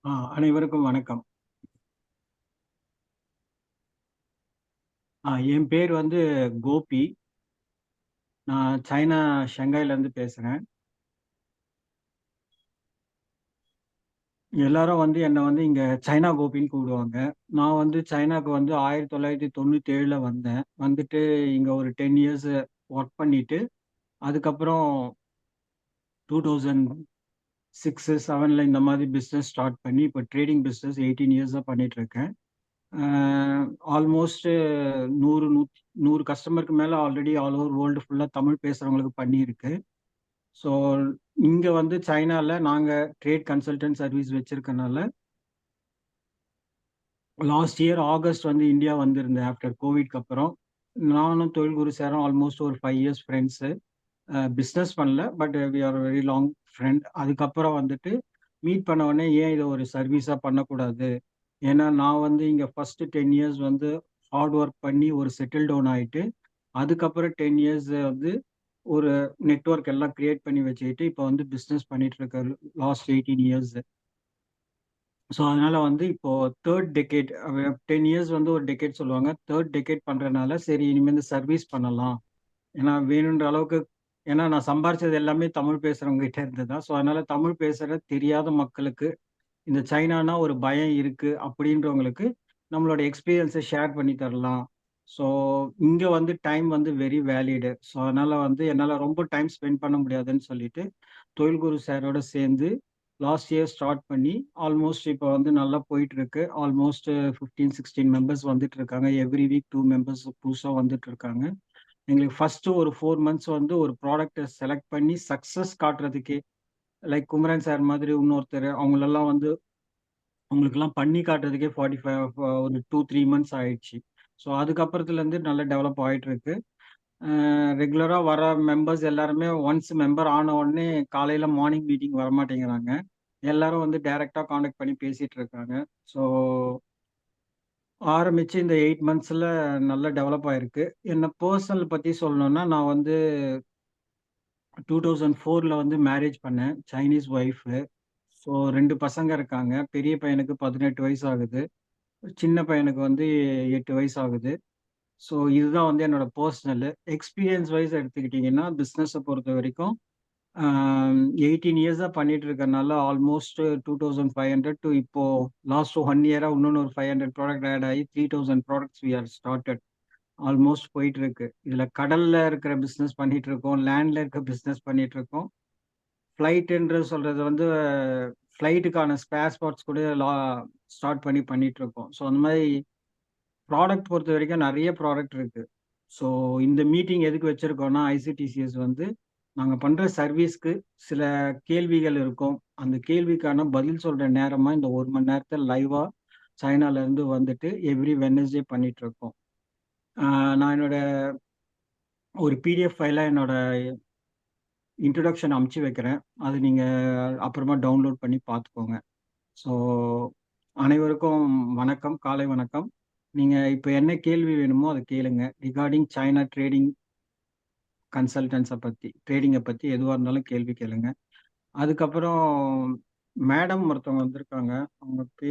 அனைவருக்கும் வணக்கம். என் பேர் வந்து கோபி. நான் சைனா ஷங்காய்லேருந்து பேசுறேன். எல்லாரும் வந்து என்ன வந்து இங்க சைனா கோபின்னு கூப்பிடுவாங்க. நான் வந்து சைனாக்கு வந்து 1997ல வந்தேன். வந்துட்டு இங்க ஒரு 10 இயர்ஸ் ஒர்க் பண்ணிட்டு, அதுக்கப்புறம் 2006, 7ல இந்த மாதிரி பிசினஸ் ஸ்டார்ட் பண்ணி, இப்போ ட்ரேடிங் பிசினஸ் 18 இயர்ஸா பண்ணிட்டு இருக்கேன். அ ஆல்மோஸ்ட் 100 கஸ்டமருக்கு மேல ஆல்ரெடி ஆல் ஓவர் வேர்ல்டு ஃபுல்லா தமிழ் பேசுறவங்களுக்கு பண்ணியிருக்கு. ஸோ, இங்க வந்து சைனால நாங்க ட்ரேட் கன்சல்டன்ட் சர்வீஸ் வச்சிருக்கனால, லாஸ்ட் இயர் ஆகஸ்ட் வந்து இந்தியா வந்திருந்தேன் ஆஃப்டர் கோவிட்க்கு அப்புறம். நானும் தொழில் குரு சாரும் ஆல்மோஸ்ட் ஒரு 5 இயர்ஸ் ஃப்ரெண்ட்ஸு. பிசினஸ் பண்ணல. But we are very long friend. அதுக்கப்புறம் வந்துட்டு மீட் பண்ண உடனே ஏன் இத ஒரு சர்வீஸா பண்ணக்கூடாது? ஏன்னா நான் வந்து இங்க ஃபர்ஸ்ட் 10 இயர்ஸ் வந்து ஹார்ட் ஒர்க் பண்ணி ஒரு செட்டில் டவுன் ஆயிட்டு, அதுக்கப்புறம் 10 இயர்ஸ் வந்து ஒரு நெட்வொர்க் எல்லாம் கிரியேட் பண்ணி வச்சுக்கிட்டு, இப்போ வந்து பிசினஸ் பண்ணிட்டு இருக்கேன் லாஸ்ட் 18 இயர்ஸ். ஸோ, அதனால வந்து இப்போ 3 டெக்கேட் 10 இயர்ஸ் வந்து ஒரு டெக்கேட் சொல்லுவாங்க. 3 டெக்கேட் பண்றனால, சரி இனிமேல் சர்வீஸ் பண்ணலாம். ஏன்னா வேணுன்ற அளவுக்கு ஏன்னா நான் சம்பாரிச்சது எல்லாமே தமிழ் பேசுறவங்க கிட்ட இருந்து தான். ஸோ, அதனால தமிழ் பேசுற தெரியாத மக்களுக்கு, இந்த சைனானா ஒரு பயம் இருக்கு அப்படின்றவங்களுக்கு, நம்மளோட எக்ஸ்பீரியன்ஸ ஷேர் பண்ணி தரலாம். ஸோ, இங்க வந்து டைம் வந்து வெரி வேலிடு. ஸோ, அதனால வந்து என்னால ரொம்ப டைம் ஸ்பெண்ட் பண்ண முடியாதுன்னு சொல்லிட்டு, தொழில் குரு சாரோட சேர்ந்து லாஸ்ட் இயர் ஸ்டார்ட் பண்ணி, ஆல்மோஸ்ட் இப்போ வந்து நல்லா போயிட்டுருக்கு. ஆல்மோஸ்ட் 15, 16 மெம்பர்ஸ் வந்துட்டு இருக்காங்க. எவ்ரி வீக் 2 மெம்பர்ஸ் புதுசா வந்துட்டு இருக்காங்க. எங்களுக்கு ஃபர்ஸ்ட் ஒரு 4 மந்த்ஸ் வந்து ஒரு ப்ராடக்ட்ட செலக்ட் பண்ணி சக்சஸ் காட்டுறதுக்கே, லைக் குமரன் சார் மாதிரி இன்னொருத்தரு அவங்களெல்லாம் வந்து அவங்களுக்கெல்லாம் பண்ணி காட்டுறதுக்கே 45 ஒரு 2, 3 மந்த்ஸ் ஆயிடுச்சு. ஸோ அதுக்கப்புறத்துலருந்து நல்லா டெவலப் ஆயிட்டுருக்கு. ரெகுலரா வர மெம்பர்ஸ் எல்லாருமே ஒன்ஸ் மெம்பர் ஆன உடனே காலையில மார்னிங் மீட்டிங் வரமாட்டேங்கிறாங்க. எல்லாரும் வந்து டைரக்ட்டா கான்டாக்ட் பண்ணி பேசிட்டு இருக்காங்க. ஸோ ஆரம்பிச்சு இந்த 8 மந்த்ஸ்ல நல்லா டெவலப் ஆயிருக்கு. என்ன பெர்சனல் பத்தி சொல்லணும்னா, நான் வந்து 2004ல வந்து மேரேஜ் பண்ணேன். Chinese wife. ஸோ 2 பசங்க இருக்காங்க. பெரிய பையனுக்கு 18 வயசு ஆகுது. சின்ன பையனுக்கு வந்து 8 வயசு ஆகுது. ஸோ இதுதான் வந்து என்னோட பெர்சனலு. எக்ஸ்பீரியன்ஸ் வைஸ் எடுத்துக்கிட்டீங்கன்னா, பிசினஸ பொறுத்தவரைக்கும் அ 18 இயர்ஸா பண்ணிட்டு இருக்கறனால ஆல்மோஸ்ட் 2500 டூ இப்போ லாஸ்ட் 1 இயரா இன்னொன்னு ஒரு 500 ப்ராடக்ட் ஆட் ஆகி 3000 products we are started. Almost போயிட்டு இருக்கு. இதுல கடல்ல இருக்கிற பிசினஸ் பண்ணிட்டு இருக்கோம். லேண்ட்ல இருக்க பிசினஸ் பண்ணிட்டு இருக்கோம். ஃப்ளைட்ன்ற சொல்றது வந்து ஃப்ளைட்டுக்கான ஸ்பேர் பார்ட்ஸ் கூட ஸ்டார்ட் பண்ணி பண்ணிட்டு இருக்கோம். ஸோ அந்த மாரி ப்ராடக்ட் பொறுத்தவரைக்கும் நெறைய ப்ராடக்ட் இருக்கு. ஸோ இந்த மீட்டிங் எதுக்கு வச்சிருக்கோம்னா, ஐசிடிசிஎஸ் வந்து நாங்க பண்ற சர்வீஸ்க்கு சில கேள்விகள் இருக்கும். அந்த கேள்விக்கான பதில் சொல்ற நேரமா இந்த 1 மணி நேரத்துல லைவா சைனால இருந்து வந்துட்டு எவ்ரி வெட்னஸ்டே பண்ணிட்டு இருக்கோம். ஆ நான் என்னோட ஒரு பிடிஎஃப் ஃபைலா என்னோட இன்ட்ரோடக்ஷன் அனுப்பிச்சு வைக்கிறேன். அது நீங்க அப்புறமா டவுன்லோட் பண்ணி பார்த்துக்கோங்க. ஸோ அனைவருக்கும் வணக்கம், காலை வணக்கம். நீங்க இப்ப என்ன கேள்வி வேணுமோ அத கேளுங்க. ரிகார்டிங் சைனா ட்ரேடிங் ட்ரேடிங்க பத்தி எதுவா இருந்தாலும் கேள்வி கேளுங்க. அதுக்கப்புறம் மேடம் ஒருத்தவங்க வந்திருக்காங்க. அவங்க